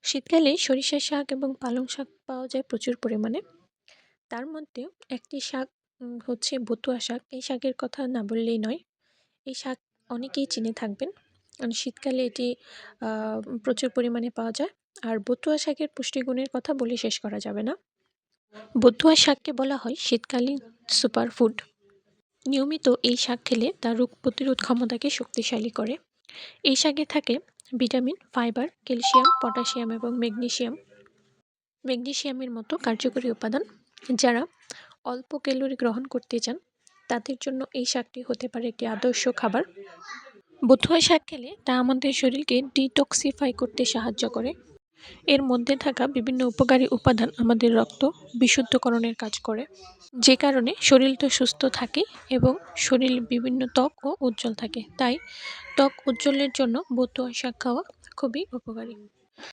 শীতকালে সরিষা শাক এবং পালং শাক পাওয়া যায় প্রচুর পরিমাণে। তার মধ্যেও একটি শাক হচ্ছে বতুয়া শাক। এই শাকের কথা না বললেই নয়। এই শাক অনেকেই চিনে থাকবেন। কারণ শীতকালে এটি আ প্রচুর পরিমাণে পাওয়া যায়। আর বতুয়া শাকের পুষ্টিগুণের কথা বলে শেষ করা যাবে না। বতুয়া শাককে বলা হয় শীতকালীন সুপারফুড। নিয়মিত এই শাক খেলে তা রোগ প্রতিরোধ ক্ষমতাকে শক্তিশালী করে। এই শাকে থাকে ভিটামিন, ফাইবার, ক্যালসিয়াম, পটাশিয়াম এবং ম্যাগনেসিয়ামের মতো কার্যকরী উপাদান। যারা অল্প ক্যালোরি গ্রহণ করতে চান তাদের জন্য এই শাকটি হতে পারে একটি আদর্শ খাবার। বথুয়া শাক খেলে তা আমাদের শরীরকে ডিটক্সিফাই করতে সাহায্য করে। এর মধ্যে থাকা বিভিন্ন উপকারী উপাদান আমাদের রক্ত বিশুদ্ধকরণের কাজ করে, যে কারণে শরীরটা সুস্থ থাকে এবং শরীর বিভিন্ন ত্বক ও উজ্জ্বল থাকে। তাই ত্বক উজ্জ্বলের জন্য বথুয়া শাক খাওয়া খুবই উপকারী।